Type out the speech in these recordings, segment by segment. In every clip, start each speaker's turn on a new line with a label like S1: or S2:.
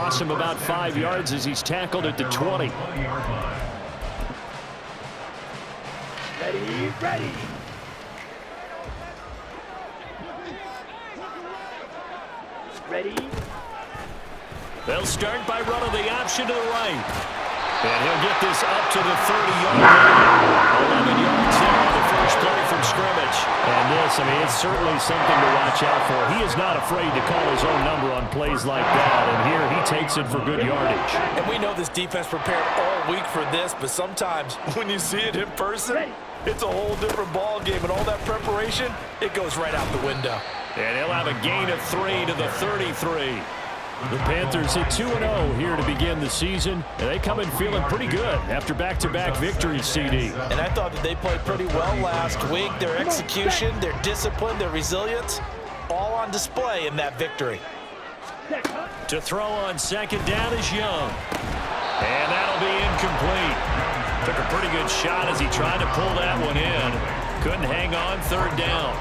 S1: costs him about 5 yards as he's tackled at the 20.
S2: Ready.
S1: They'll start by running the option to the right. And he'll get this up to the 30-yard line. 11 yards there on the first play from scrimmage. And this, it's certainly something to watch out for. He is not afraid to call his own number on plays like that. And here he takes it for good yardage.
S3: And we know this defense prepared all week for this, but sometimes when you see it in person, it's a whole different ball game. And all that preparation, it goes right out the window.
S1: And he'll have a gain of 3 to the 33. The Panthers hit 2-0 here to begin the season, and they come in feeling pretty good after back-to-back victories, CD.
S3: And I thought that they played pretty well last week. Their execution, their discipline, their resilience, all on display in that victory.
S1: To throw on second down is Young. And that'll be incomplete. Took a pretty good shot as he tried to pull that one in. Couldn't hang on third down.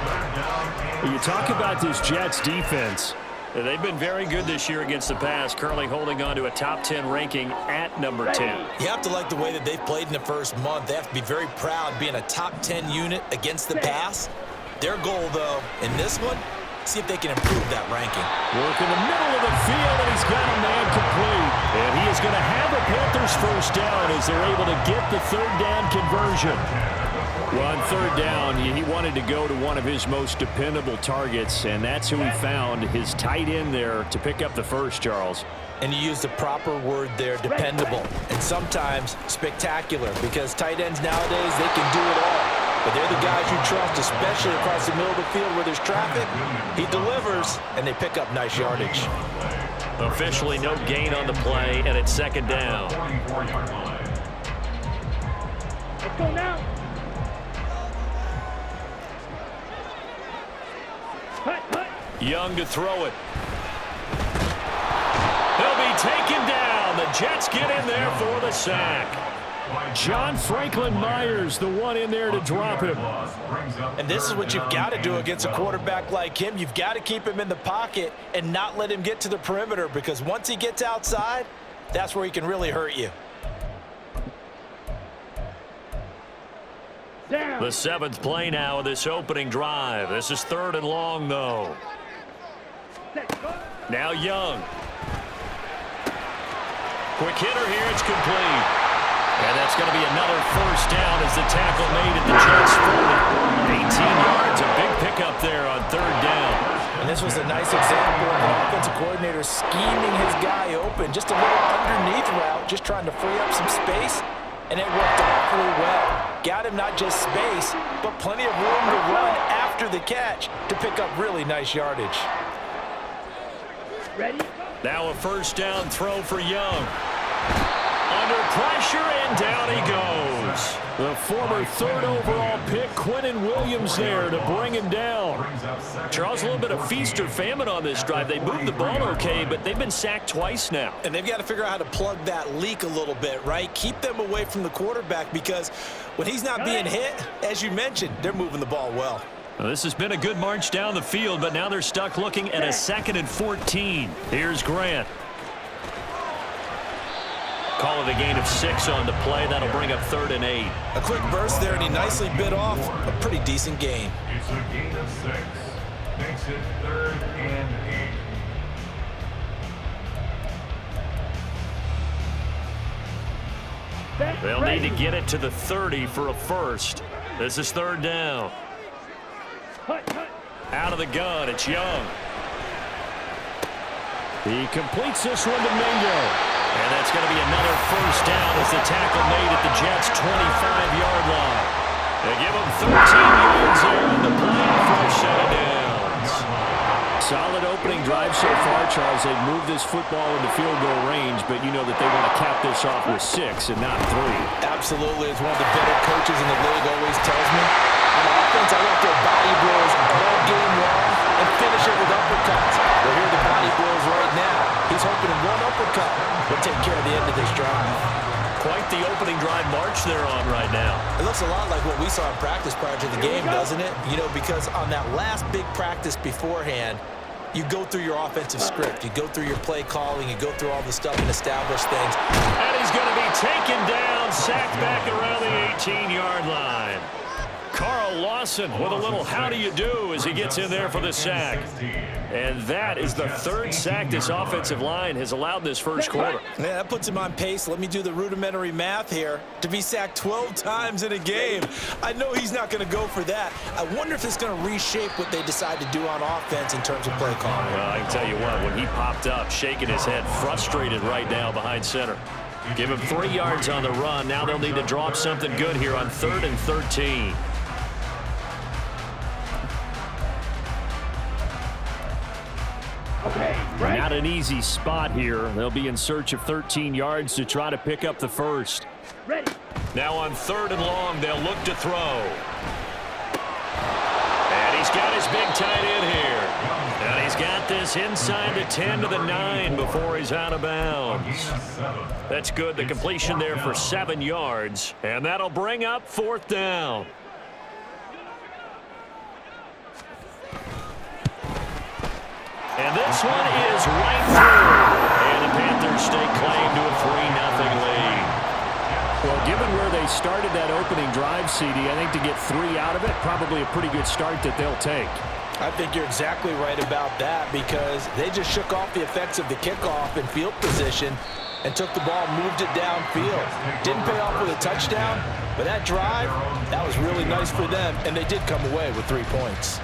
S1: When you talk about this Jets defense, they've been very good this year against the pass, currently holding on to a top 10 ranking at number 10.
S3: You have to like the way that they've played in the first month. They have to be very proud being a top 10 unit against the pass. Their goal, though, in this one, see if they can improve that ranking.
S1: Work in the middle of the field, and he's got a man complete. And he is going to have a Panthers first down as they're able to get the third down conversion. Well, on third down, he wanted to go to one of his most dependable targets, and that's who he found, his tight end there, to pick up the first, Charles.
S3: And you used the proper word there, dependable, and sometimes spectacular, because tight ends nowadays, they can do it all. But they're the guys you trust, especially across the middle of the field where there's traffic. He delivers, and they pick up nice yardage.
S1: Officially no gain on the play, and it's second down.
S2: Let's go now.
S1: Young to throw it. He'll be taken down. The Jets get in there for the sack. John Franklin Myers, the one in there to drop him.
S3: And this is what you've got to do against a quarterback like him. You've got to keep him in the pocket and not let him get to the perimeter, because once he gets outside, that's where he can really hurt you.
S1: The seventh play now of this opening drive. This is third and long, though. Now Young. Quick hitter here, it's complete. And that's going to be another first down as the tackle made at the Jets' 40. 18 yards, a big pickup there on third down.
S3: And this was a nice example of an offensive coordinator scheming his guy open. Just a little underneath route, just trying to free up some space. And it worked awfully well. Got him not just space, but plenty of room to run after the catch to pick up really nice yardage.
S2: Ready?
S1: Now a first down throw for Young. Under pressure, and down he goes. The former third overall pick, Quinnen Williams, there to bring him down. Charles, a little bit of feast or famine on this drive. They moved the ball okay, but they've been sacked twice now.
S3: And they've got to figure out how to plug that leak a little bit, right? Keep them away from the quarterback, because when he's not being hit, as you mentioned, they're moving the ball well.
S1: Well, this has been a good march down the field, but now they're stuck looking at a 2nd and 14. Here's Grant. Call it a gain of 6 on the play. That'll bring up 3rd and 8.
S3: A quick burst there, and he nicely bit off a pretty decent gain.
S4: It's a gain of 6. Makes it 3rd and 8.
S1: They'll need to get it to the 30 for a first. This is 3rd down. Out of the gun, it's Young. He completes this one to Mingo. And that's going to be another first down as the tackle made at the Jets' 25-yard line. They give him 13 yards there on the play for a set of downs. Solid opening drive so far, Charles. They've moved this football into field goal range, but you know that they want to cap this off with 6 and not 3.
S3: Absolutely. As one of the better coaches in the league always tells me, on offense, I want their body blows all game long and finish it with uppercuts. Well, here are the body blows right now. He's hoping in one uppercut will take care of the end of this drive.
S1: Quite the opening drive march they're on right now.
S3: It looks a lot like what we saw in practice prior to the game, doesn't it? You know, because on that last big practice beforehand, you go through your offensive script. You go through your play calling. You go through all the stuff and establish things.
S1: And he's going to be taken down, sacked back around the 18-yard line. Carl Lawson with a little how do you do as he gets in there for the sack. And that is the third sack this offensive line has allowed this first quarter.
S3: Yeah, that puts him on pace. Let me do the rudimentary math here. To be sacked 12 times in a game, I know he's not going to go for that. I wonder if it's going to reshape what they decide to do on offense in terms of play calling.
S1: Well, I can tell you what, when he popped up, shaking his head, frustrated right now behind center. Give him 3 yards on the run. Now they'll need to draw up something good here on 3rd and 13.
S2: Okay, right.
S1: Not an easy spot here. They'll be in search of 13 yards to try to pick up the first.
S2: Ready.
S1: Now on 3rd and long, they'll look to throw. And he's got his big tight end here. And he's got this inside the 10 to the 9 before he's out of bounds. That's good. The completion there for 7 yards. And that'll bring up 4th down. And this one is right through. And the Panthers stake claim to a 3-0 lead. Well, given where they started that opening drive, CD, I think to get 3 out of it, probably a pretty good start that they'll take.
S3: I think you're exactly right about that because they just shook off the effects of the kickoff and field position and took the ball, moved it downfield. Didn't pay off with a touchdown, but that drive, that was really nice for them, and they did come away with 3 points.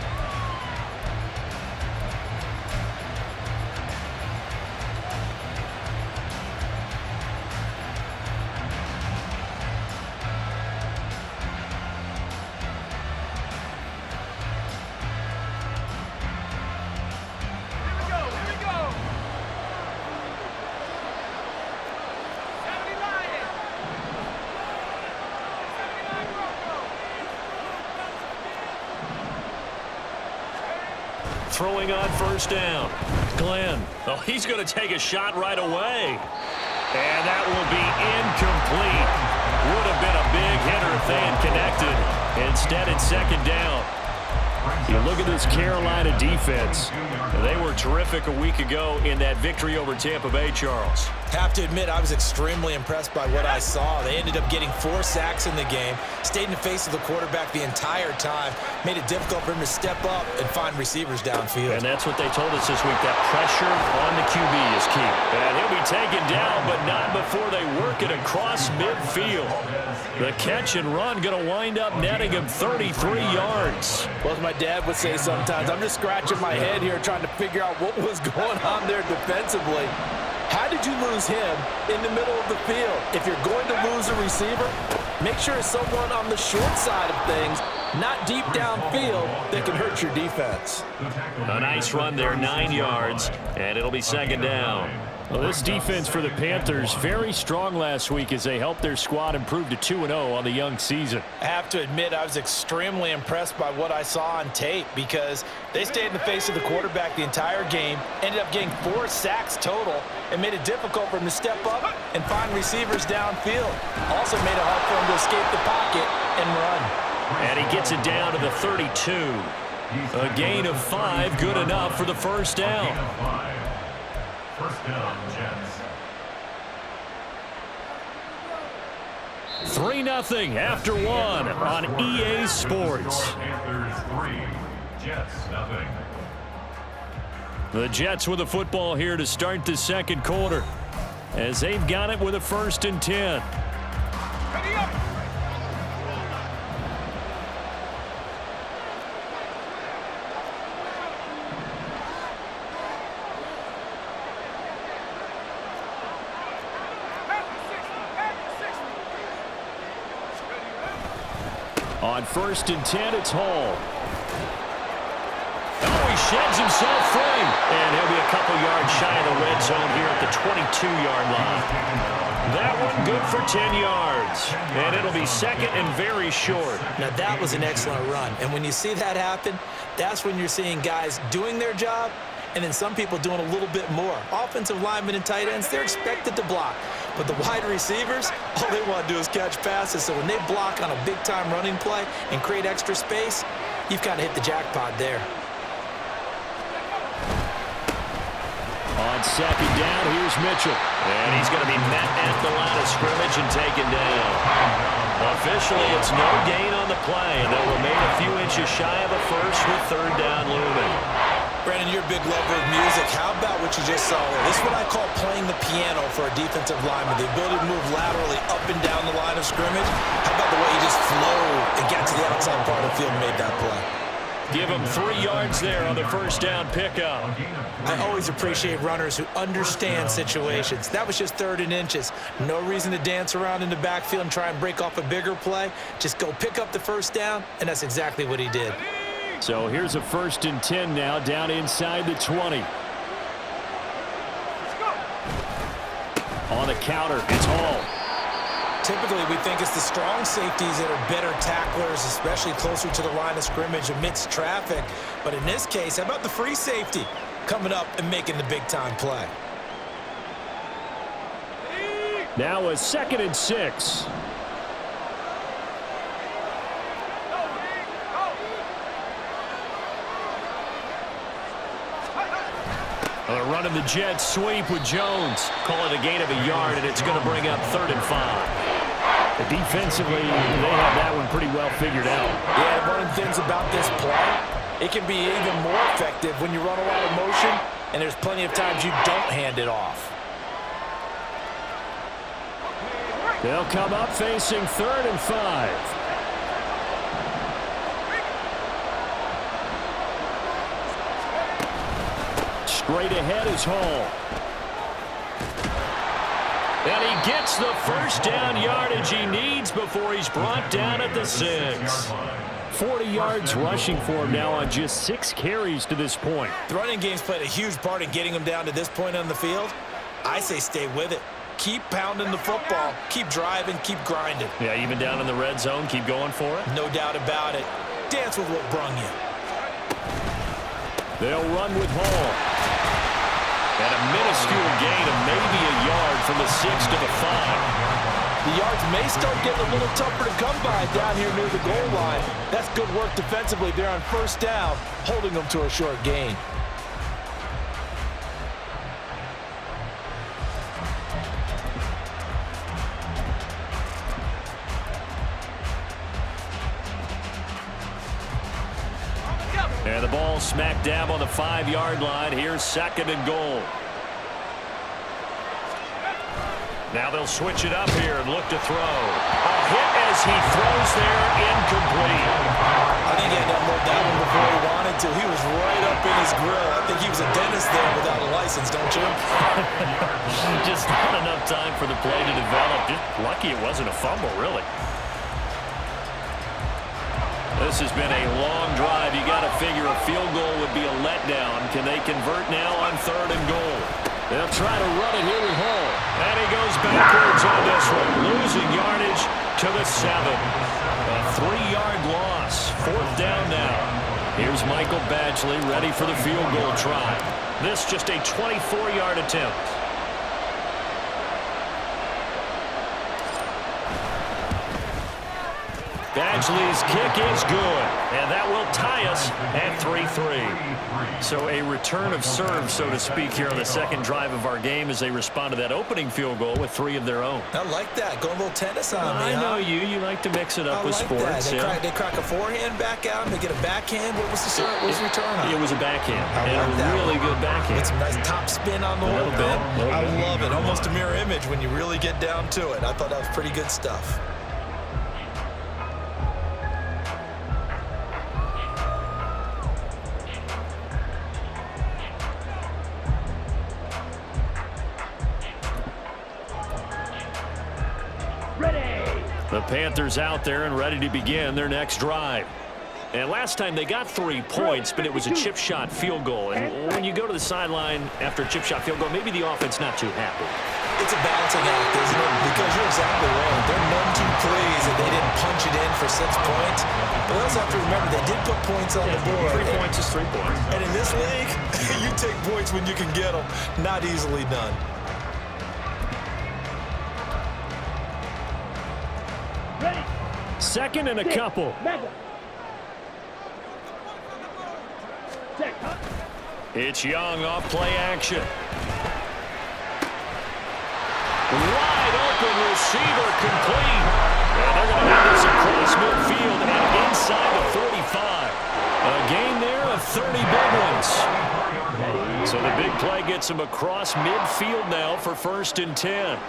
S1: Throwing on 1st down. Glenn. Oh, he's going to take a shot right away. And that will be incomplete. Would have been a big hitter if they had connected. Instead, it's 2nd down. You look at this Carolina defense. They were terrific a week ago in that victory over Tampa Bay, Charles.
S3: Have to admit, I was extremely impressed by what I saw. They ended up getting 4 sacks in the game, stayed in the face of the quarterback the entire time, made it difficult for him to step up and find receivers downfield.
S1: And that's what they told us this week, that pressure on the QB is key. And he'll be taken down, but not before they work it across midfield. The catch and run going to wind up netting him 33 yards.
S3: Well, as my dad would say sometimes, I'm just scratching my head here trying to figure out what was going on there defensively. How did you lose him in the middle of the field? If you're going to lose a receiver, make sure it's someone on the short side of things, not deep downfield, that can hurt your defense.
S1: A nice run there, 9 yards, and it'll be 2nd down. Well, this defense for the Panthers, very strong last week as they helped their squad improve to 2-0 on the young season.
S3: I have to admit, I was extremely impressed by what I saw on tape because they stayed in the face of the quarterback the entire game, ended up getting 4 sacks total, and made it difficult for him to step up and find receivers downfield. Also made it hard for him to escape the pocket and run.
S1: And he gets it down to the 32. A gain of 5, good enough for the 1st down.
S4: 1st down, Jets.
S1: 3-0 after 1 on EA Sports.
S4: Panthers 3, Jets 0.
S1: The Jets with the football here to start the 2nd quarter as they've got it with a 1st and 10.
S2: Ready up.
S1: On 1st and 10, it's Hall. Oh, he sheds himself free. And he'll be a couple yards shy of the red zone here at the 22-yard line. That one good for 10 yards. And it'll be 2nd and very short.
S3: Now, that was an excellent run. And when you see that happen, that's when you're seeing guys doing their job and then some people doing a little bit more. Offensive linemen and tight ends, they're expected to block. But the wide receivers, all they want to do is catch passes. So when they block on a big-time running play and create extra space, you've kind of hit the jackpot there.
S1: On second down, here's Mitchell. And he's going to be met at the line of scrimmage and taken down. Officially, it's no gain on the play, and they'll remain a few inches shy of a first with third down looming.
S3: Brandon, you're a big lover of music. How about what you just saw there? This is what I call playing the piano for a defensive lineman. The ability to move laterally up and down the line of scrimmage. How about the way he just flowed and got to the outside part of the field and made that play?
S1: Give him 3 yards there on the first down pickup.
S3: I always appreciate runners who understand situations. That was just 3rd and inches. No reason to dance around in the backfield and try and break off a bigger play. Just go pick up the first down, and that's exactly what he did.
S1: So here's a 1st and 10 now, down inside the 20. On the counter, it's Hall.
S3: Typically, we think it's the strong safeties that are better tacklers, especially closer to the line of scrimmage amidst traffic. But in this case, how about the free safety coming up and making the big-time play?
S1: Now a 2nd and 6. They're running the jet sweep with Jones. Call it a gain of a yard, and it's going to bring up 3rd and 5. Defensively, they have that one pretty well figured out.
S3: Yeah, one of the things about this play, it can be even more effective when you run a lot of motion, and there's plenty of times you don't hand it off.
S1: They'll come up facing 3rd and 5. Straight ahead is Hall. And he gets the first down yardage he needs before he's brought down at the 6. 40 yards rushing for him now on just 6 carries to this point.
S3: The running game's played a huge part in getting him down to this point on the field. I say stay with it. Keep pounding the football. Keep driving. Keep grinding.
S1: Yeah, even down in the red zone, keep going for it.
S3: No doubt about it. Dance with what brung you.
S1: They'll run with Hall. And a minuscule gain of maybe a yard from the 6 to the 5.
S3: The yards may start getting a little tougher to come by down here near the goal line. That's good work defensively there on first down, holding them to a short gain.
S1: And the ball smack dab on the 5-yard line. Here's 2nd and goal. Now they'll switch it up here and look to throw. A hit as he throws there, incomplete.
S3: I think he had to unload that one before he wanted to. He was right up in his grill. I think he was a dentist there without a license, don't you?
S1: Just not enough time for the play to develop. Just lucky it wasn't a fumble, really. This has been a long drive. You got to figure a field goal would be a letdown. Can they convert now on 3rd and goal? They'll try to run it here with Hall. And he goes backwards on this one. Losing yardage to the 7. A 3-yard loss. 4th down now. Here's Michael Badgley ready for the field goal try. This just a 24-yard attempt. Badgley's kick is good, and that will tie us at 3-3. So a return of serve, so to speak, here on the 2nd drive of our game as they respond to that opening field goal with 3 of their own.
S3: I like that. Going a little tennis on me,
S1: I know you like to mix it up with sports.
S3: They crack a forehand back out, and they get a backhand. What was the return on?
S1: It was a backhand,
S3: and
S1: a really good backhand.
S3: With some nice top spin on the whole bit. I love it. Almost a mirror image when you really get down to it. I thought that was pretty good stuff.
S1: The Panthers out there and ready to begin their next drive. And last time they got 3 points, but it was a chip shot field goal. And when you go to the sideline after a chip shot field goal, maybe the offense not too happy.
S3: It's a balancing act, isn't it? Because you're exactly right. They're none too pleased that they didn't punch it in for 6 points. But we also have to remember they did put points on the board.
S1: 3 points is 3 points.
S3: And in this league, you take points when you can get them. Not easily done.
S2: Ready.
S1: 2nd and a couple. It's Young off play action. Wide open receiver complete. And they're going to have this across midfield and inside the 45. A gain there of 30 big ones. So the big play gets him across midfield now for 1st and 10.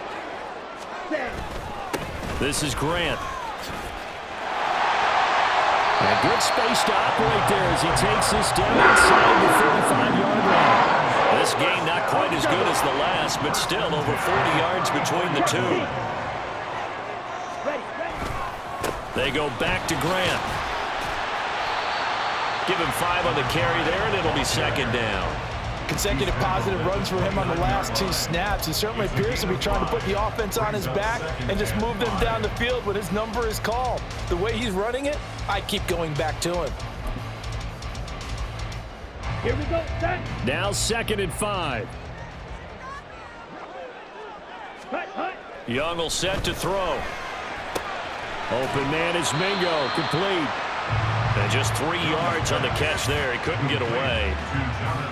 S1: This is Grant. And good space to operate there as he takes this down inside the 35-yard line. This game not quite as good as the last, but still over 40 yards between the two. They go back to Grant. Give him 5 on the carry there, and it'll be 2nd down.
S3: Consecutive positive runs for him on the last 2 snaps. He certainly appears to be trying to put the offense on his back and just move them down the field when his number is called. The way he's running it, I keep going back to him.
S2: Here we go, set.
S1: Now 2nd and 5. Young will set to throw. Open man is Mingo, complete. And just 3 yards on the catch there. He couldn't get away.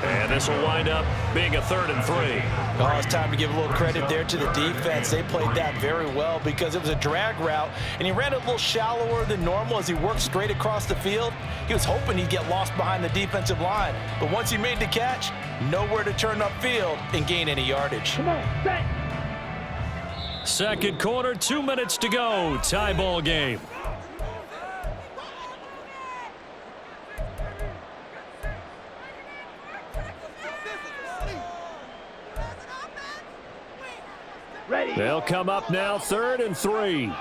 S1: And this will wind up being a 3rd and 3.
S3: Oh, it's time to give a little credit there to the defense. They played that very well because it was a drag route, and he ran it a little shallower than normal as he worked straight across the field. He was hoping he'd get lost behind the defensive line, but once he made the catch, nowhere to turn upfield and gain any yardage.
S2: Come on, set.
S1: 2nd quarter, 2 minutes to go. Tie ball game.
S2: Ready.
S1: They'll come up now 3rd and 3.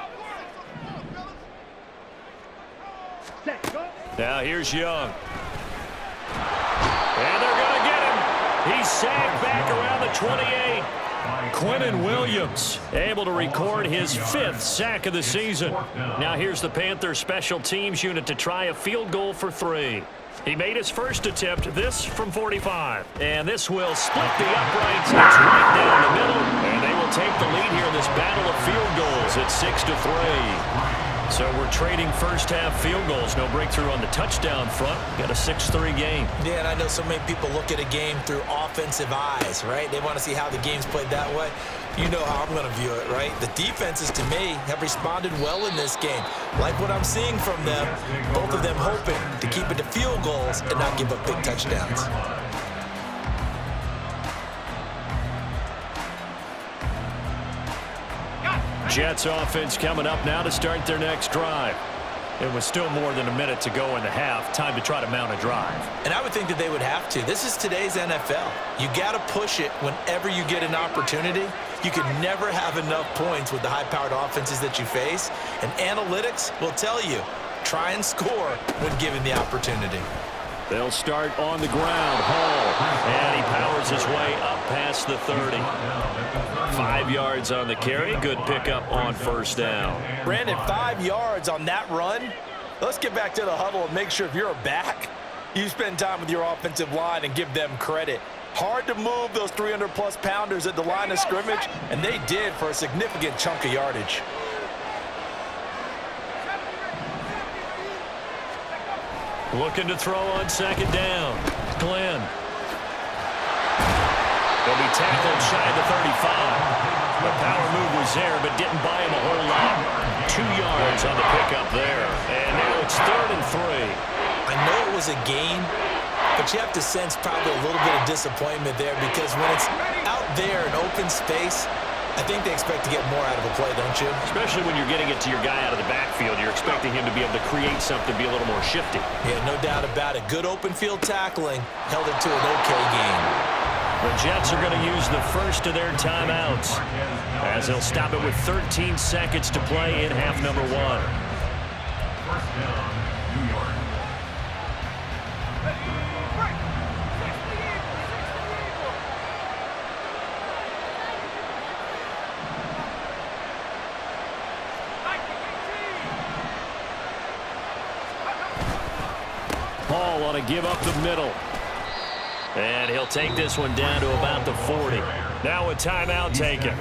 S2: Set, go.
S1: Now here's Young. And they're going to get him. He's sagged back around the 28. Quinnen Williams able to record his 5th sack of the season. Now here's the Panthers special teams unit to try a field goal for 3. He made his first attempt, this from 45. And this will split the uprights. It's right down the middle. And they will take the lead here in this battle of field goals at 6-3. So we're trading first-half field goals. No breakthrough on the touchdown front. Got a 6-3 game.
S3: Yeah, and I know so many people look at a game through offensive eyes, right? They want to see how the game's played that way. You know how I'm going to view it, right? The defenses, to me, have responded well in this game. Like what I'm seeing from them, both of them hoping to keep it to field goals and not give up big touchdowns.
S1: Jets offense coming up now to start their next drive. It was still more than a minute to go in the half. Time to try to mount a drive.
S3: And I would think that they would have to. This is today's NFL. You got to push it whenever you get an opportunity. You can never have enough points with the high-powered offenses that you face. And analytics will tell you, try and score when given the opportunity.
S1: They'll start on the ground. Hall. And he powers his way up past the 30. 5 yards on the carry. Good pickup on 1st down.
S3: Brandon, 5 yards on that run. Let's get back to the huddle and make sure if you're a back, you spend time with your offensive line and give them credit. Hard to move those 300-plus pounders at the line of scrimmage, and they did for a significant chunk of yardage.
S1: Looking to throw on 2nd down. Glenn. He'll be tackled shy of the 35. The power move was there, but didn't buy him a whole lot. 2 yards on the pickup there. And now it's 3rd and 3.
S3: I know it was a gain, but you have to sense probably a little bit of disappointment there because when it's out there in open space, I think they expect to get more out of a play, don't you?
S1: Especially when you're getting it to your guy out of the backfield. You're expecting him to be able to create something, be a little more shifty.
S3: Yeah, no doubt about it. Good open field tackling held it to an okay game.
S1: The Jets are going to use the first of their timeouts as they'll stop it with 13 seconds to play in half number 1.
S4: 1st down, New York.
S1: Paul on a give up the middle. And he'll take this one down to about the 40. Now a timeout taken.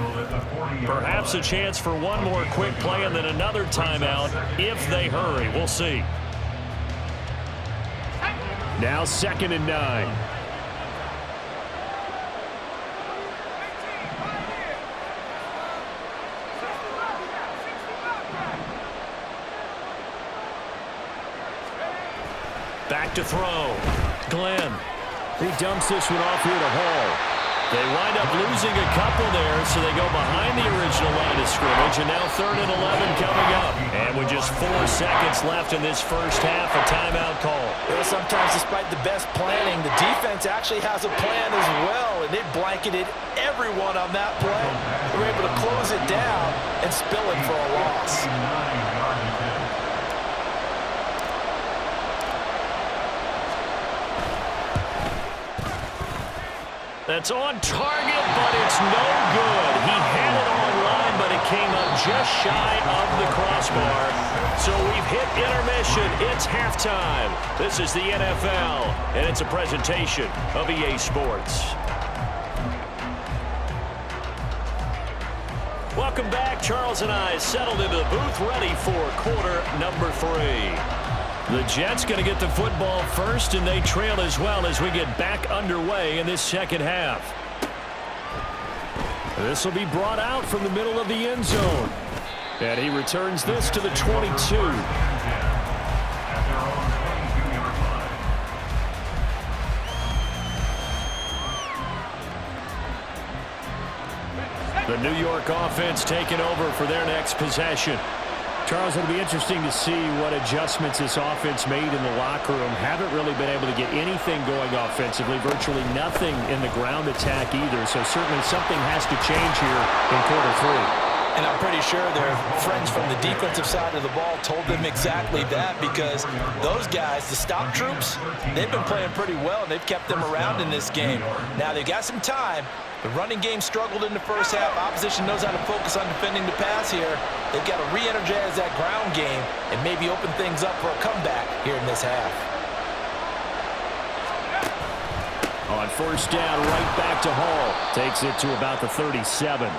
S1: Perhaps a chance for one more quick play and then another timeout if they hurry. We'll see. Now 2nd and 9. Back to throw. Glenn. He dumps this one off here to Hall. They wind up losing a couple there, so they go behind the original line of scrimmage, and now 3rd and 11 coming up. And with just 4 seconds left in this first half, a timeout call.
S3: Well, sometimes despite the best planning, the defense actually has a plan as well, and they blanketed everyone on that play. They were able to close it down and spill it for a loss.
S1: That's on target, but it's no good. He had it online, but it came up just shy of the crossbar. So we've hit intermission. It's halftime. This is the NFL, and it's a presentation of EA Sports. Welcome back. Charles and I settled into the booth, ready for quarter number 3. The Jets going to get the football first, and they trail as well as we get back underway in this second half. This will be brought out from the middle of the end zone. And he returns this to the 22. The New York offense taking over for their next possession. Charles, it'll be interesting to see what adjustments this offense made in the locker room. Haven't really been able to get anything going offensively, virtually nothing in the ground attack either. So certainly something has to change here in quarter 3.
S3: And I'm pretty sure their friends from the defensive side of the ball told them exactly that, because those guys, the stop troops, they've been playing pretty well, and they've kept them around in this game. Now they've got some time. The running game struggled in the first half. Opposition knows how to focus on defending the pass here. They've got to re-energize that ground game and maybe open things up for a comeback here in this half.
S1: On first down, right back to Hall. Takes it to about the 37.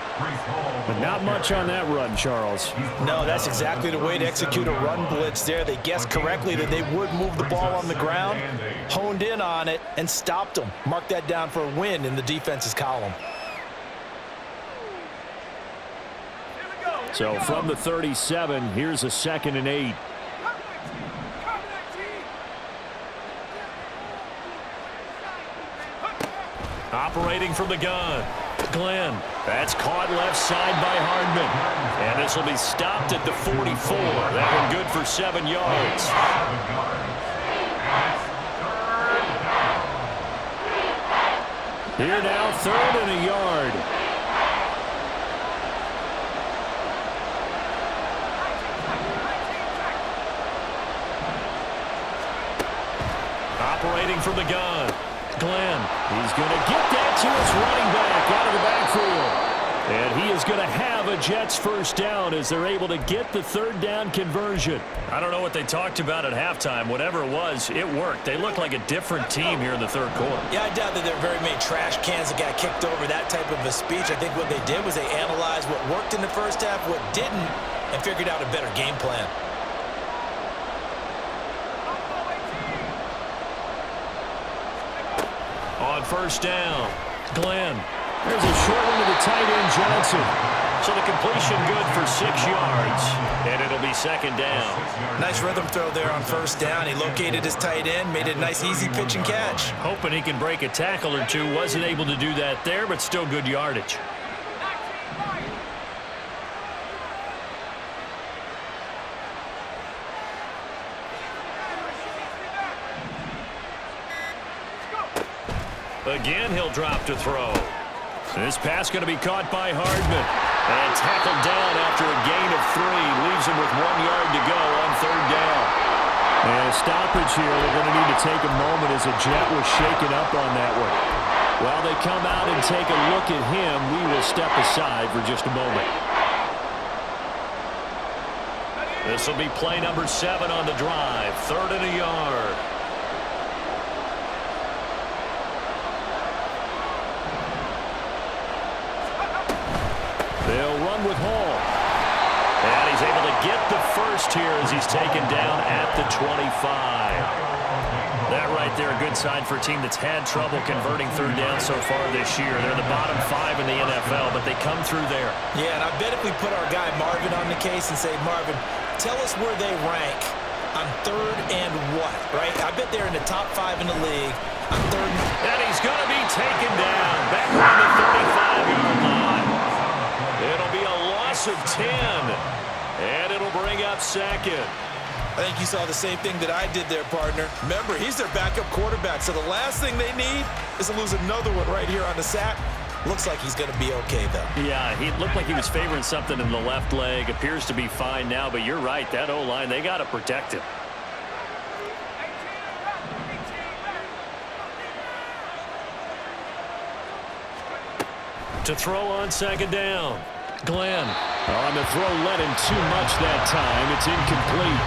S1: But not much on that run, Charles.
S3: No, that's exactly the way to execute a run blitz there. They guessed correctly that they would move the ball on the ground, honed in on it, and stopped them. Mark that down for a win in the defense's column.
S1: So from the 37, here's a 2nd and 8. Operating from the gun. Glenn. That's caught left side by Hardman. And this will be stopped at the 44. That one good for 7 yards. Here now, 3rd and a yard. Operating from the gun. Glenn, he's going to get that to his running back out of the backfield. And he is going to have a Jets first down as they're able to get the 3rd down conversion. I don't know what they talked about at halftime. Whatever it was, it worked. They look like a different team here in the 3rd quarter.
S3: Yeah, I doubt that there are very many trash cans that got kicked over, that type of a speech. I think what they did was they analyzed what worked in the first half, what didn't, and figured out a better game plan.
S1: On first down, Glenn. There's a short one to the tight end, Johnson. So the completion good for 6 yards, and it'll be 2nd down.
S3: Nice rhythm throw there on first down. He located his tight end, made it a nice, easy pitch and catch.
S1: Hoping he can break a tackle or two. Wasn't able to do that there, but still good yardage. Again, he'll drop to throw. This pass going to be caught by Hardman. And tackled down after a gain of 3. Leaves him with 1 yard to go on 3rd down. And a stoppage here. They're going to need to take a moment as a Jet was shaken up on that one. While they come out and take a look at him, we will step aside for just a moment. This will be play number 7 on the drive. 3rd and a yard. They'll run with Hall. And he's able to get the first here as he's taken down at the 25. That right there, a good sign for a team that's had trouble converting 3rd down so far this year. They're the bottom 5 in the NFL, but they come through there.
S3: Yeah, and I bet if we put our guy Marvin on the case and say, Marvin, tell us where they rank on 3rd and what, right? I bet they're in the top 5 in the league on 3rd.
S1: And he's going to be taken down back on the 35-yard line. It'll be a loss of 10, and it'll bring up 2nd.
S3: I think you saw the same thing that I did there, partner. Remember, he's their backup quarterback, so the last thing they need is to lose another one right here on the sack. Looks like he's going to be okay, though.
S1: Yeah, he looked like he was favoring something in the left leg. Appears to be fine now, but you're right. That O-line, they got to protect him. To throw on 2nd down. Glenn on the throw, led him too much that time. It's incomplete.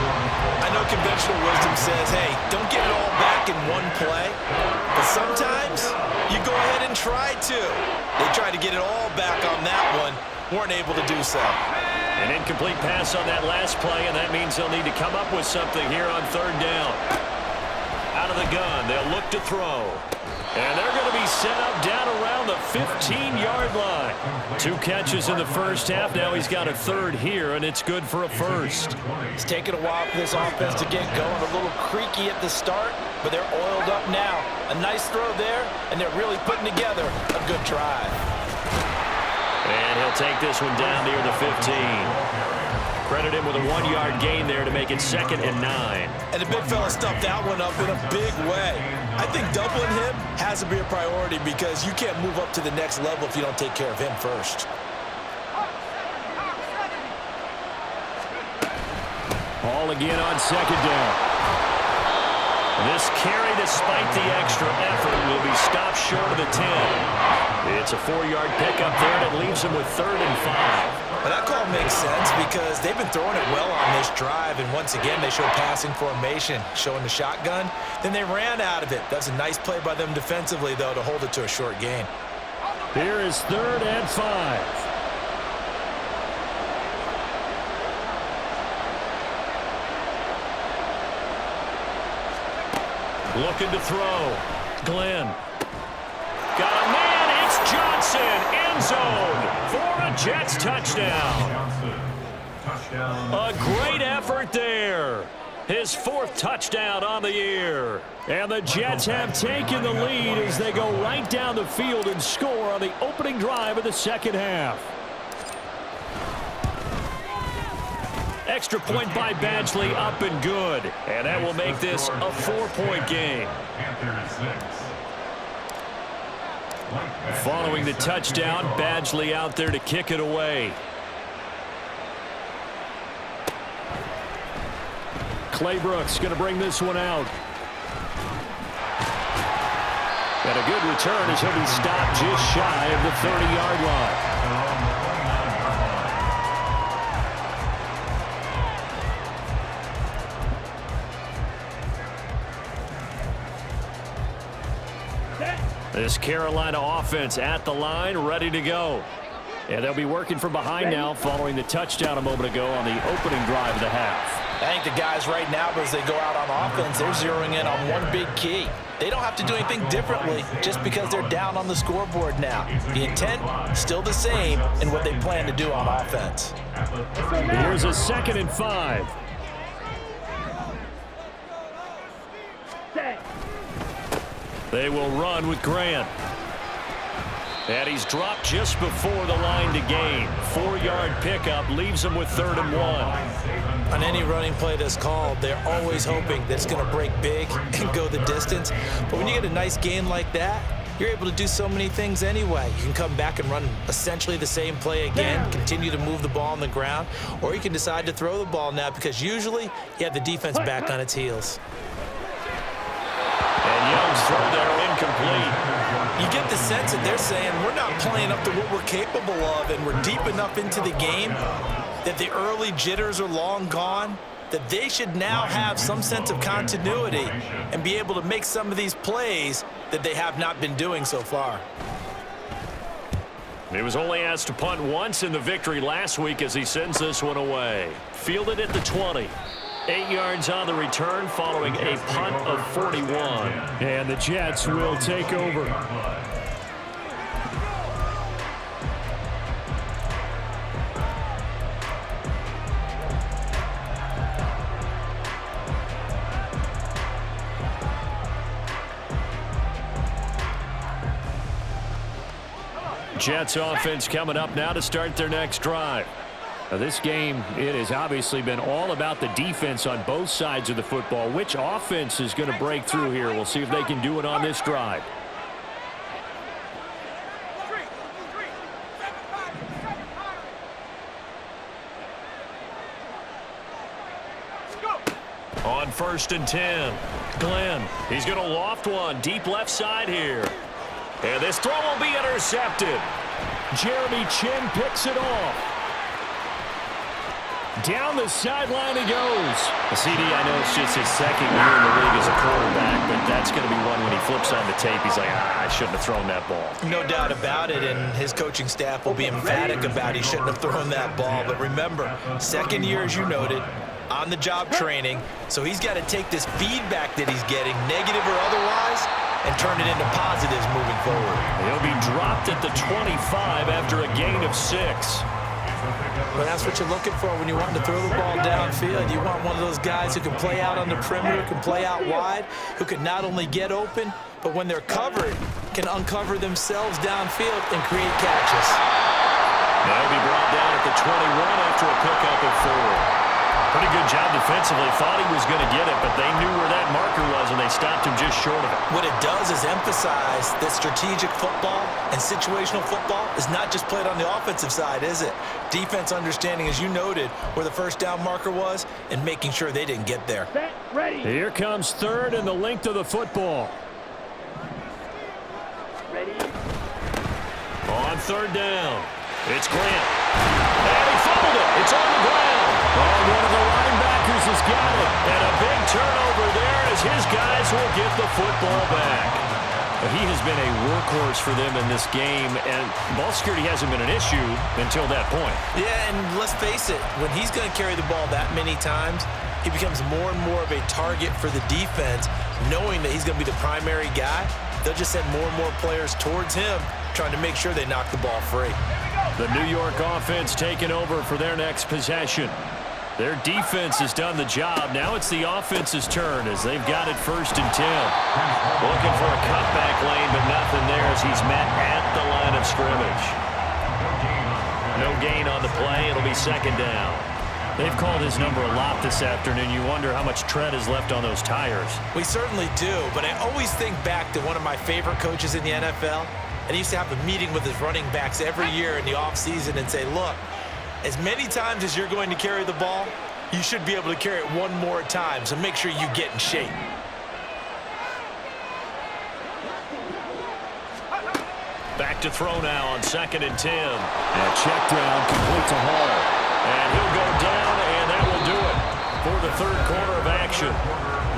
S3: I know conventional wisdom says, hey, don't get it all back in one play. But sometimes you go ahead and try to. They tried to get it all back on that one. Weren't able to do so.
S1: An incomplete pass on that last play, and that means they'll need to come up with something here on 3rd down. Out of the gun, they'll look to throw. And they're going to be set up down around the 15-yard line. 2 catches in the first half. Now he's got a 3rd here, and it's good for a 1st.
S3: It's taken a while for this offense to get going. A little creaky at the start, but they're oiled up now. A nice throw there, and they're really putting together a good drive.
S1: And he'll take this one down near the 15. Credit him with a 1-yard gain there to make it 2nd and 9.
S3: And the big fella stuffed that one up in a big way. I think doubling him has to be a priority because you can't move up to the next level if you don't take care of him first.
S1: Ball again on 2nd down. This carry, despite the extra effort, will be stopped short of the 10. It's a 4-yard pickup there, and it leaves him with 3rd and 5.
S3: Well, that call makes sense because they've been throwing it well on this drive, and once again, they show passing formation, showing the shotgun. Then they ran out of it. That's a nice play by them defensively, though, to hold it to a short gain.
S1: Here is 3rd and 5. Looking to throw. Glenn. Got a man. It's Johnson. End zone for a Jets touchdown.
S4: Johnson, touchdown.
S1: A great effort there. His 4th touchdown on the year. And the Jets have taken the lead as they go right down the field and score on the opening drive of the 2nd half. Extra point by Badgley, up and good. And that will make this a 4-point game. Following the touchdown, Badgley out there to kick it away. Claybrooks going to bring this one out. And a good return as he'll be stopped just shy of the 30-yard line. This Carolina offense at the line, ready to go. And they'll be working from behind now following the touchdown a moment ago on the opening drive of the half.
S3: I think the guys right now, as they go out on offense, they're zeroing in on one big key. They don't have to do anything differently just because they're down on the scoreboard now. The intent still the same in what they plan to do on offense.
S1: Here's a 2nd and 5. They will run with Grant. And he's dropped just before the line to gain. 4-yard pickup leaves him with 3rd and 1.
S3: On any running play that's called, they're always hoping that it's going to break big and go the distance. But when you get a nice gain like that, you're able to do so many things anyway. You can come back and run essentially the same play again, continue to move the ball on the ground, or you can decide to throw the ball now because usually you have the defense back on its heels.
S1: And Young's throw there incomplete.
S3: You get the sense that they're saying we're not playing up to what we're capable of, and we're deep enough into the game that the early jitters are long gone, that they should now have some sense of continuity and be able to make some of these plays that they have not been doing so far.
S1: He was only asked to punt once in the victory last week as he sends this one away. Fielded at the 20. 8 yards on the return following a punt of 41. And the Jets will take over. Jets offense coming up now to start their next drive. Now this game, it has obviously been all about the defense on both sides of the football. Which offense is going to break through here? We'll see if they can do it on this drive. On 1st and 10, Glenn, he's going to loft one deep left side here. And this throw will be intercepted. Jeremy Chin picks it off. Down the sideline he goes. CD, I know it's just his second year in the league as a quarterback, but that's going to be one when he flips on the tape. He's like, I shouldn't have thrown that ball.
S3: No doubt about it, and his coaching staff will be emphatic about he shouldn't have thrown that ball. But remember, second year, as you noted, on-the-job training, so he's got to take this feedback that he's getting, negative or otherwise, and turn it into positives moving forward.
S1: He'll be dropped at the 25 after a gain of 6.
S3: But that's what you're looking for when you want to throw the ball downfield. You want one of those guys who can play out on the perimeter, can play out wide, who can not only get open, but when they're covered, can uncover themselves downfield and create catches.
S1: They'll be brought down at the 21 after a pickup of 4. Pretty good job defensively. Thought he was going to get it, but they knew where that marker was, and they stopped him just short of it.
S3: What it does is emphasize that strategic football and situational football is not just played on the offensive side, is it? Defense understanding, as you noted, where the first down marker was and making sure they didn't get there.
S2: Set, ready.
S1: Here comes 3rd and the length of the football.
S2: Ready.
S1: On 3rd down, it's Grant. And he fumbled it. It's on the ground. And one of the linebackers has got it. And a big turnover there as his guys will get the football back. He has been a workhorse for them in this game, and ball security hasn't been an issue until that point.
S3: Yeah, and let's face it, when he's going to carry the ball that many times, he becomes more and more of a target for the defense, knowing that he's going to be the primary guy. They'll just send more and more players towards him, trying to make sure they knock the ball free.
S1: The New York offense taking over for their next possession. Their defense has done the job. Now it's the offense's turn as they've got it 1st and 10. Looking for a cutback lane, but nothing there as he's met at the line of scrimmage. No gain on the play. It'll be 2nd down. They've called his number a lot this afternoon. You wonder how much tread is left on those tires.
S3: We certainly do, but I always think back to one of my favorite coaches in the NFL, and he used to have a meeting with his running backs every year in the offseason and say, look, as many times as you're going to carry the ball, you should be able to carry it one more time, so make sure you get in shape.
S1: Back to throw now on 2nd and 10. And check down, complete to Hall. And he'll go down, and that will do it for the 3rd quarter of action.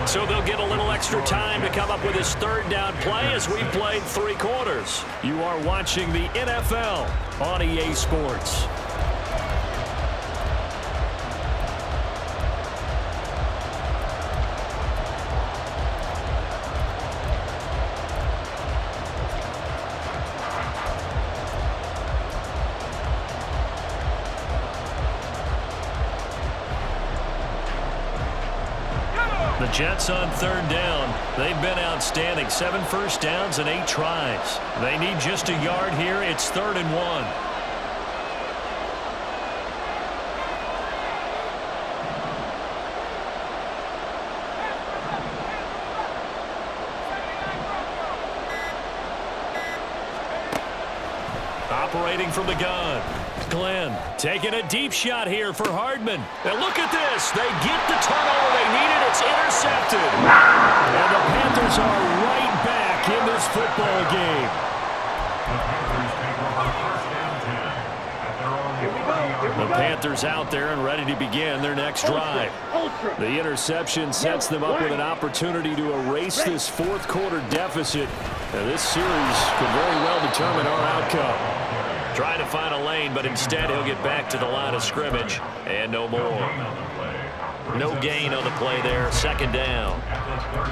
S1: So they'll get a little extra time to come up with his 3rd down play as we played 3 quarters. You are watching the NFL on EA Sports. The Jets on 3rd down. They've been outstanding. 7 first downs and 8 tries. They need just a yard here. It's 3rd and 1. Operating from the gun. Glenn taking a deep shot here for Hardman. And look at this. They get the turnover they needed. It's intercepted. And the Panthers are right back in this football game. The Panthers out there and ready to begin their next drive. The interception sets them up with an opportunity to erase this 4th quarter deficit. Now, this series could very well determine our outcome. Trying to find a lane, but instead he'll get back to the line of scrimmage. And no more. No gain on the play there. 2nd down.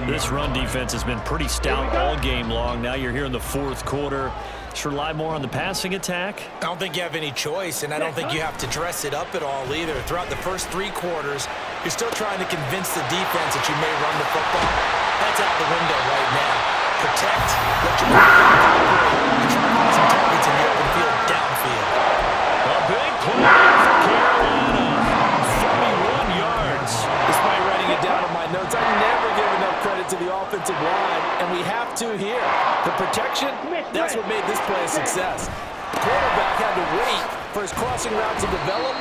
S1: This run defense has been pretty stout all game long. Now you're here in the 4th quarter. Just rely more on the passing attack.
S3: I don't think you have any choice, and I don't think you have to dress it up at all either. Throughout the first 3 quarters, you're still trying to convince the defense that you may run the football. That's out the window right now. Protect, let your quarterback operate, and try to find some targets in the open field offensive line, and we have to here. The protection, that's what made this play a success. The quarterback had to wait for his crossing route to develop,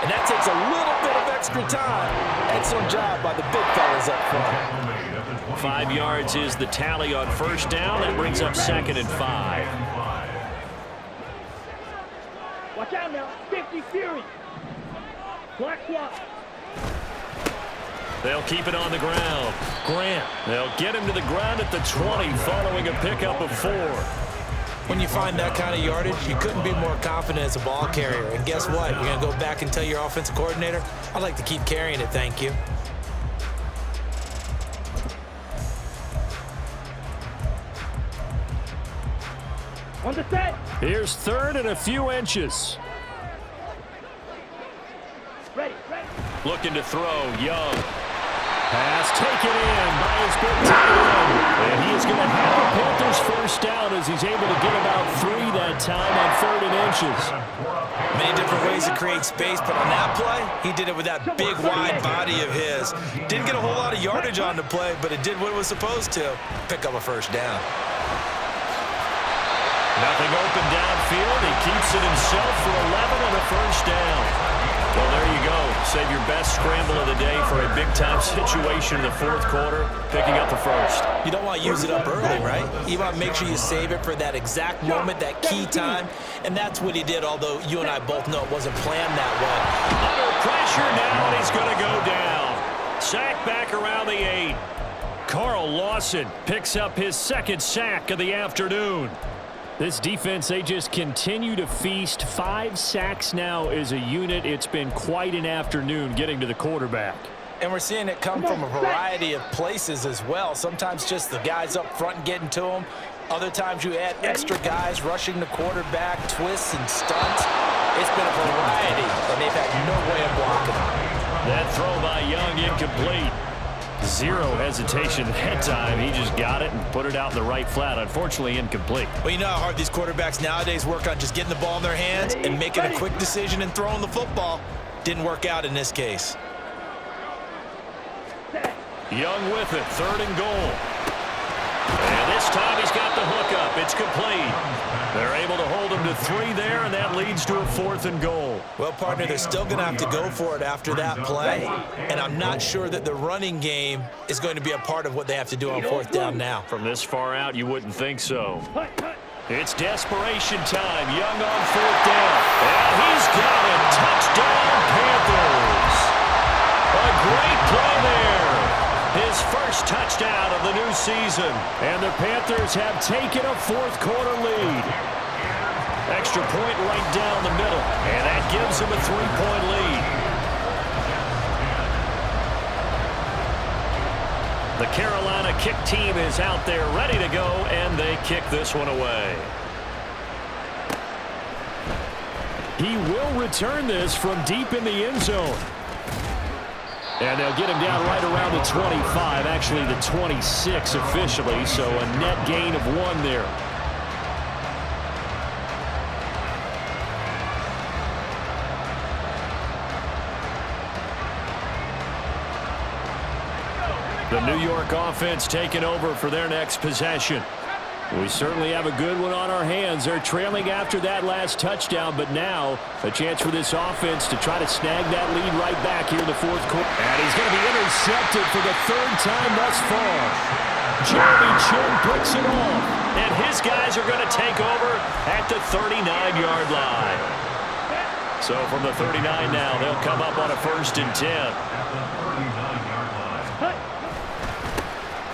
S3: and that takes a little bit of extra time. Excellent job by the big fellas up front.
S1: 5 yards is the tally on first down. That brings up 2nd and 5.
S2: Watch out now. 50 Fury. Black swap.
S1: They'll keep it on the ground. Grant, they'll get him to the ground at the 20 following a pickup of 4.
S3: When you find that kind of yardage, you couldn't be more confident as a ball carrier. And guess what? You're going to go back and tell your offensive coordinator, I'd like to keep carrying it, thank you.
S2: On the set.
S1: Here's 3rd and a few inches.
S2: Ready.
S1: Looking to throw, Young. Pass taken in by his big tight end. And he is going to have the Panthers first down as he's able to get about 3 that time on 3rd and inches.
S3: Many different ways to create space, but on that play, he did it with that big, wide body of his. Didn't get a whole lot of yardage on the play, but it did what it was supposed to. Pick up a first down.
S1: Nothing open downfield. He keeps it himself for 11 and a first down. Well, there you go. Save your best scramble of the day for a big-time situation in the 4th quarter, picking up the first.
S3: You don't want to use it up early, right? You want to make sure you save it for that exact moment, that key time, and that's what he did, although you and I both know it wasn't planned that way.
S1: Under pressure now, and he's going to go down. Sack back around the 8. Carl Lawson picks up his 2nd sack of the afternoon. This defense, they just continue to feast. 5 sacks now as a unit. It's been quite an afternoon getting to the quarterback.
S3: And we're seeing it come from a variety of places as well. Sometimes just the guys up front getting to him. Other times you add extra guys rushing the quarterback, twists and stunts. It's been a variety, and they've had no way of blocking him.
S1: That throw by Young incomplete. 0 hesitation that time. He just got it and put it out in the right flat. Unfortunately, incomplete.
S3: Well, you know how hard these quarterbacks nowadays work on just getting the ball in their hands and making a quick decision and throwing the football. Didn't work out in this case.
S1: Young with it, 3rd and goal. And this time he's got the hook up. It's complete. They're able to hold him to 3 there, and that leads to a 4th and goal.
S3: Well, partner, they're still going to have to go for it after that play. And I'm not sure that the running game is going to be a part of what they have to do on 4th down now.
S1: From this far out, you wouldn't think so. It's desperation time. Young on 4th down. And he's got it. Touchdown, Panthers. A great play there. His first touchdown of the new season. And the Panthers have taken a 4th quarter lead. Extra point right down the middle. And that gives him a 3-point lead. The Carolina kick team is out there ready to go, and they kick this one away. He will return this from deep in the end zone. And they'll get him down right around the 25, actually the 26 officially, so a net gain of 1 there. The New York offense taking over for their next possession. We certainly have a good one on our hands. They're trailing after that last touchdown, but now a chance for this offense to try to snag that lead right back here in the 4th quarter. And he's going to be intercepted for the 3rd time thus far. Jeremy Chin picks it off, and his guys are going to take over at the 39-yard line. So from the 39 now, they'll come up on a 1st and 10.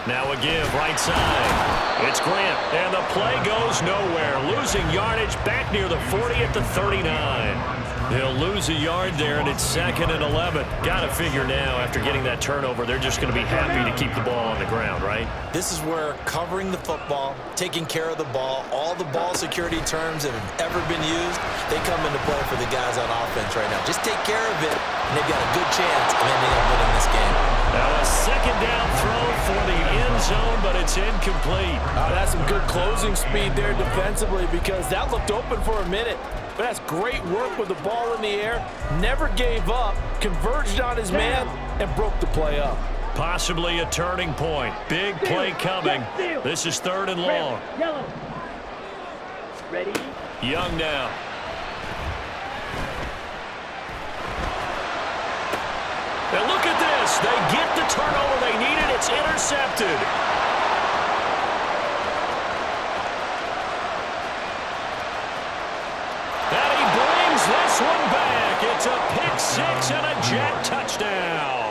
S1: Now a give right side. It's Grant, and the play goes nowhere. Losing yardage back near the 40 at the 39. They'll lose a yard there, and it's 2nd and 11. Got to figure now, after getting that turnover, they're just going to be happy to keep the ball on the ground, right?
S3: This is where covering the football, taking care of the ball, all the ball security terms that have ever been used, they come into play for the guys on offense right now. Just take care of it, and they've got a good chance of ending up winning this game.
S1: Now a 2nd down throw for the end zone, but it's incomplete.
S3: That's some good closing speed there defensively, because that looked open for a minute. But that's great work with the ball in the air. Never gave up, converged on his man, and broke the play up.
S1: Possibly a turning point. Big play coming. This is 3rd and long.
S2: Yellow. Ready?
S1: Young now. And look at this. They get the turnover they needed. It's intercepted. And he brings this one back. It's a pick 6 and a Jet touchdown.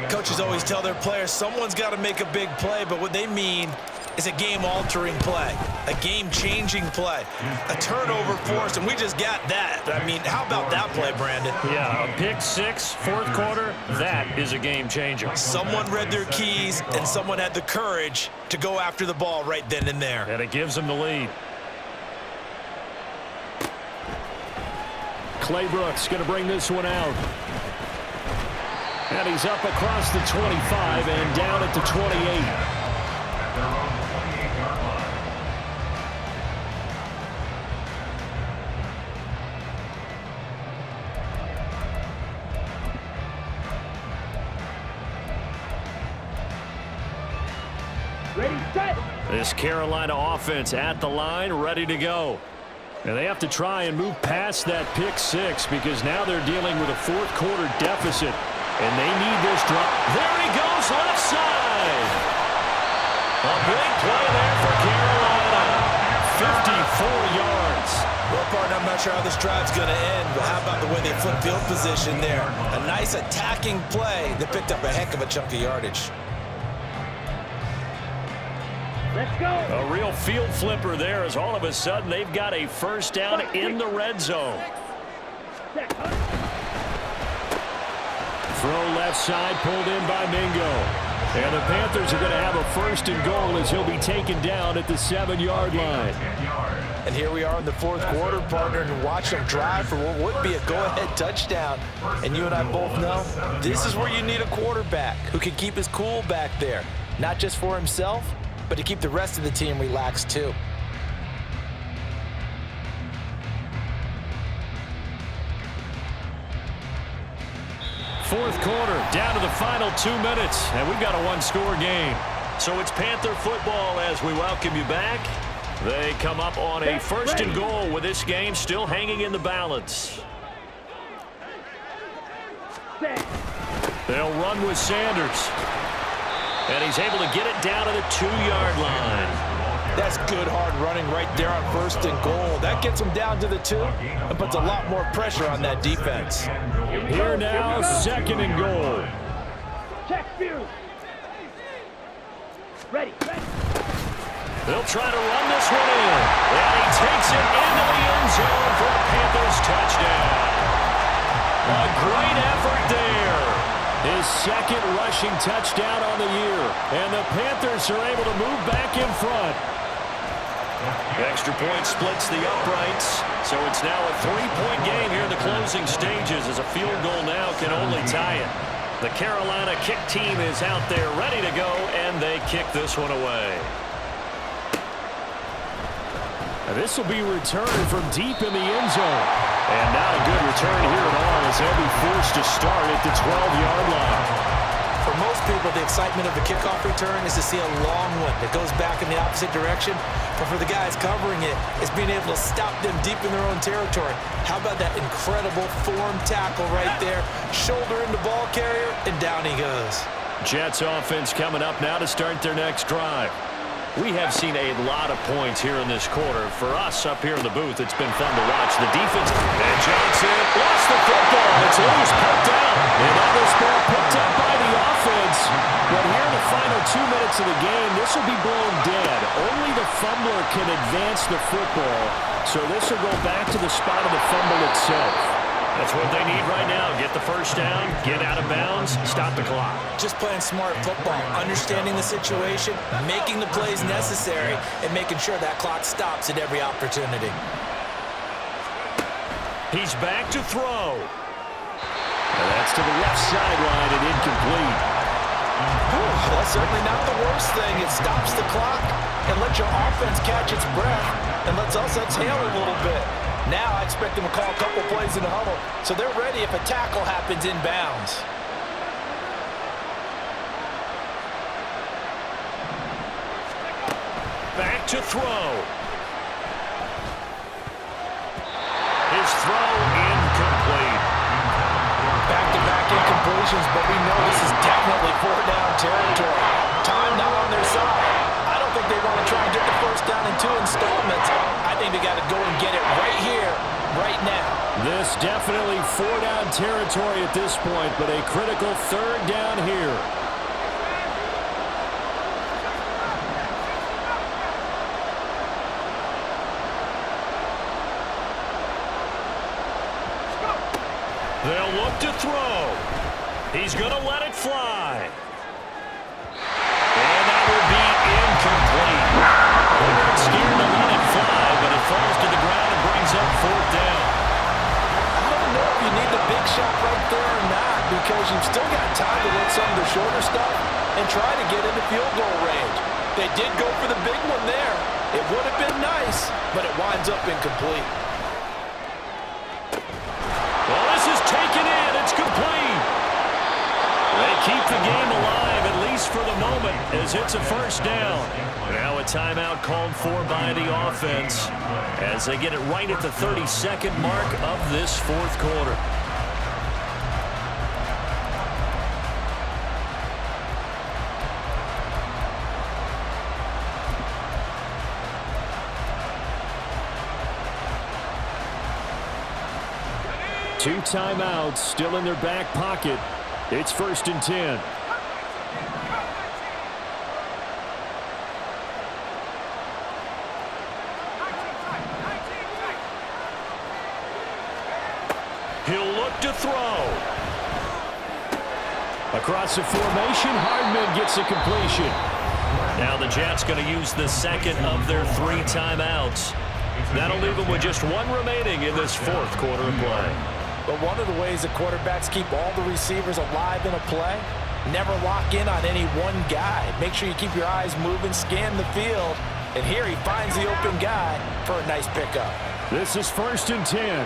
S3: Coaches always tell their players someone's got to make a big play, but what they mean is a game-altering play, a game-changing play, a turnover force, and we just got that. I mean, how about that play, Brandon?
S1: Yeah, a pick 6, 4th quarter, that is a game changer.
S3: Someone read their keys, and someone had the courage to go after the ball right then and there.
S1: And it gives them the lead. Clay Brooks going to bring this one out. And he's up across the 25 and down at the 28.
S2: Ready, set.
S1: This Carolina offense at the line, ready to go. And they have to try and move past that pick 6 because now they're dealing with a 4th quarter deficit. And they need this drop. There he goes, left side. A big play there for Carolina. 54 yards.
S3: Well, partner, I'm not sure how this drive's going to end, but how about the way they flip field position there? A nice attacking play that picked up a heck of a chunk of yardage.
S2: Let's go.
S1: A real field flipper there as all of a sudden they've got a 1st down in the red zone.
S2: Set, huh?
S1: Throw left side, pulled in by Mingo. And the Panthers are going to have a 1st and goal as he'll be taken down at the 7-yard line.
S3: And here we are in the 4th quarter, partner, and watch them drive for what would be a go-ahead touchdown. And you and I both know this is where you need a quarterback who can keep his cool back there. Not just for himself, but to keep the rest of the team relaxed too.
S1: Fourth quarter, down to the final 2 minutes, and we've got a 1-score game. So it's Panther football as we welcome you back. They come up on a 1st and goal with this game still hanging in the balance. They'll run with Sanders. And he's able to get it down to the 2-yard line.
S3: That's good hard running right there on 1st and goal. That gets him down to the 2 and puts a lot more pressure on that defense.
S1: Here now, 2nd and goal.
S2: Check view. Ready, ready.
S1: They'll try to run this one in. And he takes it into the end zone for a Panthers touchdown. A great effort there. His 2nd rushing touchdown on the year. And the Panthers are able to move back in front. Extra point splits the uprights. So it's now a 3-point game here in the closing stages as a field goal now can only tie it. The Carolina kick team is out there ready to go, and they kick this one away. This will be returned from deep in the end zone. And not a good return here at all as they'll be forced to start at the 12-yard line.
S3: For most people, the excitement of a kickoff return is to see a long one that goes back in the opposite direction. But for the guys covering it, it's being able to stop them deep in their own territory. How about that incredible form tackle right there? Shoulder into ball carrier, and down he goes.
S1: Jets offense coming up now to start their next drive. We have seen a lot of points here in this quarter. For us up here in the booth, it's been fun to watch. The defense, and Johnson lost the football. It's loose, poked out. And now this ball picked up by the offense. But here in the final 2 minutes of the game, this will be blown dead. Only the fumbler can advance the football. So this will go back to the spot of the fumble itself. That's what they need right now. Get the 1st down, get out of bounds, stop the clock.
S3: Just playing smart football, understanding the situation, making the plays necessary, and making sure that clock stops at every opportunity.
S1: He's back to throw. And that's to the left sideline and incomplete.
S3: That's certainly not the worst thing. It stops the clock and lets your offense catch its breath and lets us exhale a little bit. Now I expect them to call a couple plays in the huddle, so they're ready if a tackle happens in bounds.
S1: to throw. His throw incomplete.
S3: Back-to-back incompletions, but we know this is definitely four-down territory. Time not on their side. I don't think they want to try and get the first down in 2 installments. I think they got to go and get it right here, right now.
S1: This definitely four-down territory at this point, but a critical third down here. They'll look to throw. He's going to let it fly. And that will be incomplete. They weren't scared to let it fly, but it falls to the ground and brings up fourth down.
S3: I don't know if you need the big shot right there or not, because you've still got time to let some of the shorter stuff and try to get into field goal range. They did go for the big one there. It would have been nice, but it winds up incomplete.
S1: Well, this is taken in. It's complete. They keep the game alive, at least for the moment, as it's a first down. Now a timeout called for by the offense as they get it right at the 32nd mark of this fourth quarter. Two timeouts still in their back pocket. It's 1st and 10. He'll look to throw. Across the formation, Hardman gets a completion. Now the Jets going to use the second of their 3 timeouts. That'll leave them with just 1 remaining in this fourth quarter of play.
S3: But one of the ways that quarterbacks keep all the receivers alive in a play, never lock in on any one guy. Make sure you keep your eyes moving, scan the field, and here he finds the open guy for a nice pickup.
S1: This is 1st and 10.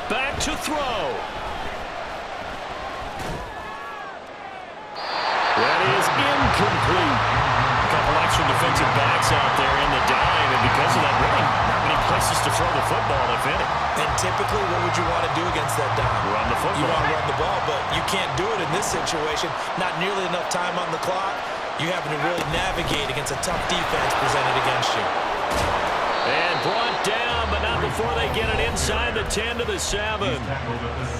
S1: Back to throw. That is incomplete. A couple extra defensive backs out there in the dime, and because of that, really not many places to throw the football, if any.
S3: And typically, what would you want to do against that dime?
S1: Run the football.
S3: You want to run the ball, but you can't do it in this situation. Not nearly enough time on the clock. You having to really navigate against a tough defense presented against you.
S1: And brought down, but not before they get it inside the 10 to the 7.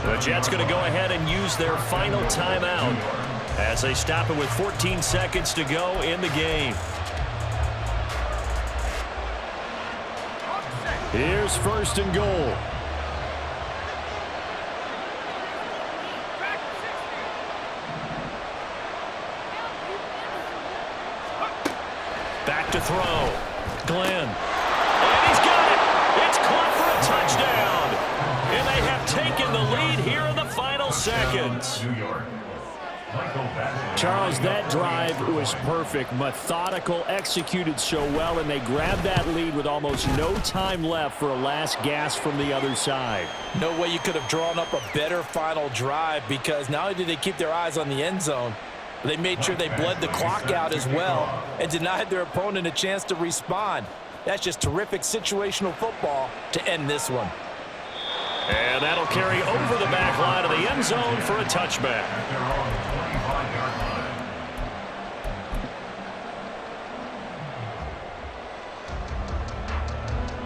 S1: The Jets going to go ahead and use their final timeout as they stop it with 14 seconds to go in the game. Here's 1st and goal. Back to throw. Glenn. And he's got it. It's caught for a touchdown. And they have taken the lead here in the final seconds.
S4: New York.
S1: Charles, that drive was perfect, methodical, executed so well, and they grabbed that lead with almost no time left for a last gasp from the other side.
S3: No way you could have drawn up a better final drive, because not only did they keep their eyes on the end zone, but they made sure they bled the clock out as well and denied their opponent a chance to respond. That's just terrific situational football to end this one.
S1: And that'll carry over the back line of the end zone for a touchback.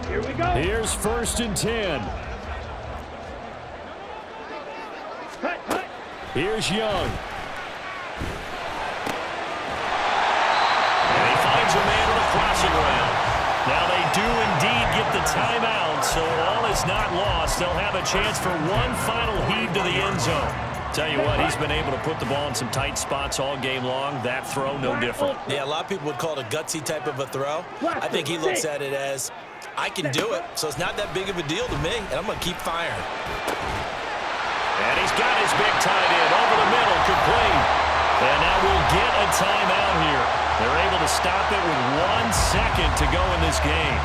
S2: Here we go.
S1: Here's 1st and 10.
S2: Cut.
S1: Here's Young. And he finds a man in the crossing route. Now they do indeed get the timeout, so all is not lost. They'll have a chance for one final heave to the end zone. Tell you what, he's been able to put the ball in some tight spots all game long. That throw, no different.
S3: Yeah, a lot of people would call it a gutsy type of a throw. I think he looks at it as, I can do it, so it's not that big of a deal to me, and I'm going to keep firing.
S1: And he's got his big tight end over the middle, complete. And now we'll get a timeout here. They're able to stop it with 1 second to go in this game.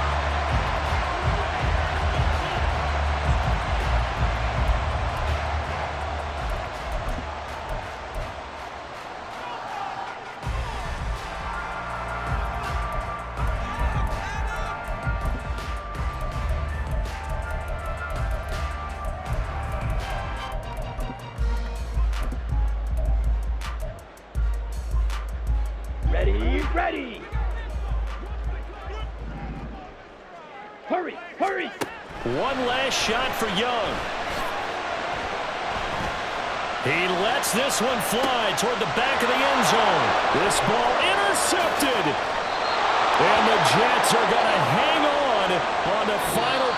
S2: Ready. Hurry, hurry.
S1: One last shot for Young. He lets this one fly toward the back of the end zone. This ball intercepted. And the Jets are going to hang on the final